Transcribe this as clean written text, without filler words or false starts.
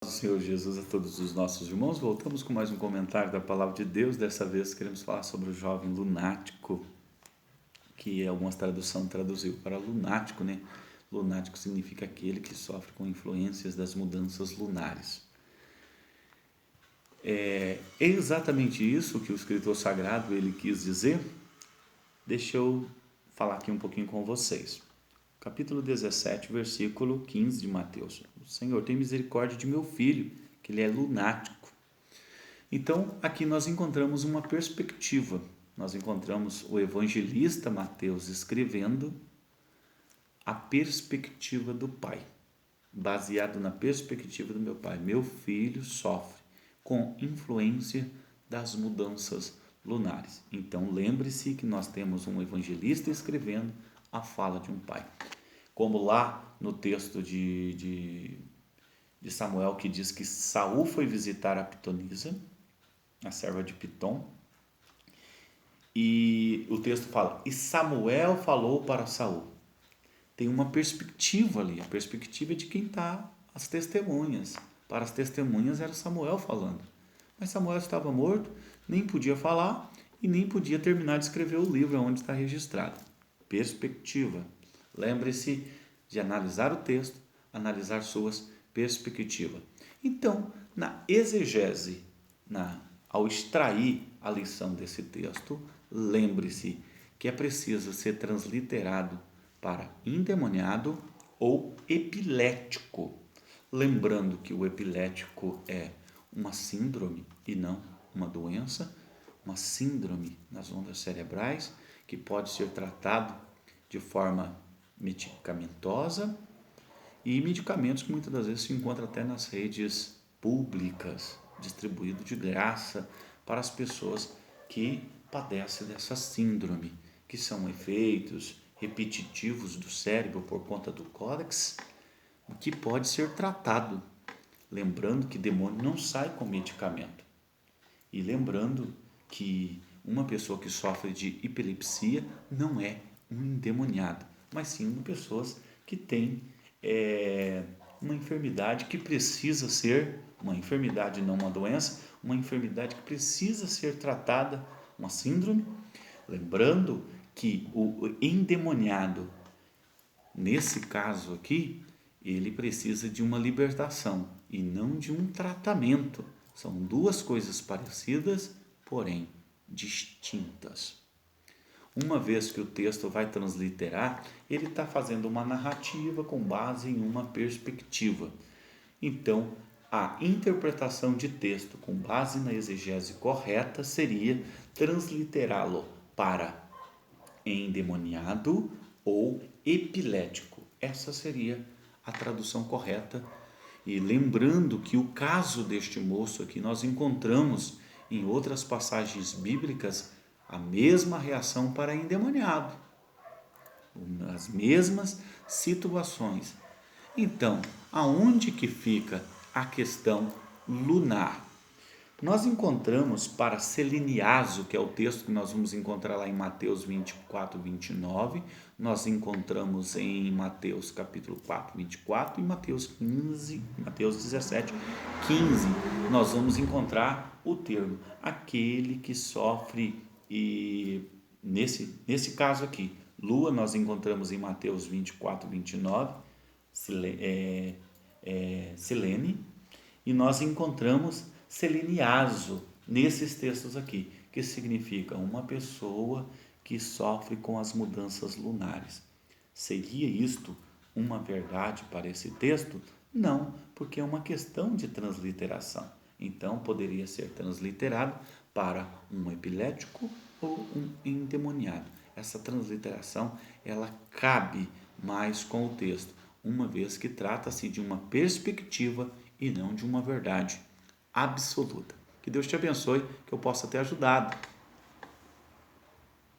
Senhor Jesus a todos os nossos irmãos. Voltamos com mais um comentário da Palavra de Deus. Dessa vez queremos falar sobre o jovem lunático, que algumas traduções traduziu para lunático, né? Lunático significa aquele que sofre com influências das mudanças lunares. É exatamente isso que o escritor sagrado ele quis dizer. Deixa eu falar aqui um pouquinho com vocês. Capítulo 17, versículo 15 de Mateus. O Senhor tem misericórdia de meu filho, que ele é lunático. Então, aqui nós encontramos uma perspectiva. Nós encontramos o evangelista Mateus escrevendo a perspectiva do pai, baseado na perspectiva do meu pai. Meu filho sofre com influência das mudanças lunares. Então, lembre-se que nós temos um evangelista escrevendo a fala de um pai. Como lá no texto de Samuel, que diz que Saul foi visitar a Pitonisa, a serva de Pitom, e o texto fala, e Samuel falou para Saul. Tem uma perspectiva ali, a perspectiva de quem está, as testemunhas. Para as testemunhas era Samuel falando. Mas Samuel estava morto, nem podia falar e nem podia terminar de escrever o livro onde está registrado. Perspectiva. Lembre-se de analisar o texto, analisar suas perspectivas. Então, na exegese, ao extrair a lição desse texto, lembre-se que é preciso ser transliterado para endemoniado ou epilético. Lembrando que o epilético é uma síndrome e não uma doença, uma síndrome nas ondas cerebrais que pode ser tratado de forma medicamentosa e medicamentos que muitas das vezes se encontram até nas redes públicas, distribuído de graça para as pessoas que padecem dessa síndrome, que são efeitos repetitivos do cérebro por conta do córtex, que pode ser tratado. Lembrando que demônio não sai com medicamento. E lembrando que uma pessoa que sofre de epilepsia não é um endemoniado, mas sim uma pessoa que tem uma enfermidade que precisa ser, uma enfermidade não uma doença, uma enfermidade que precisa ser tratada, uma síndrome. Lembrando que o endemoniado, nesse caso aqui, ele precisa de uma libertação e não de um tratamento. São duas coisas parecidas, porém distintas. Uma vez que o texto vai transliterar, ele está fazendo uma narrativa com base em uma perspectiva. Então, a interpretação de texto com base na exegese correta seria transliterá-lo para endemoniado ou epilético. Essa seria a tradução correta. E lembrando que o caso deste moço aqui nós encontramos em outras passagens bíblicas a mesma reação para endemoniado, as mesmas situações. Então, aonde que fica a questão lunar? Nós encontramos para seleniaso, que é o texto que nós vamos encontrar lá em Mateus 24, 29, nós encontramos em Mateus capítulo 4, 24 e Mateus 17, 15, nós vamos encontrar o termo, aquele que sofre, e nesse caso aqui, lua nós encontramos em Mateus 24, 29, Silene, e nós encontramos seleniaso nesses textos aqui, que significa uma pessoa que sofre com as mudanças lunares. Seria isto uma verdade para esse texto? Não, porque é uma questão de transliteração. Então, poderia ser transliterado para um epilético ou um endemoniado. Essa transliteração, ela cabe mais com o texto, uma vez que trata-se de uma perspectiva e não de uma verdade absoluta. Que Deus te abençoe, que eu possa ter ajudado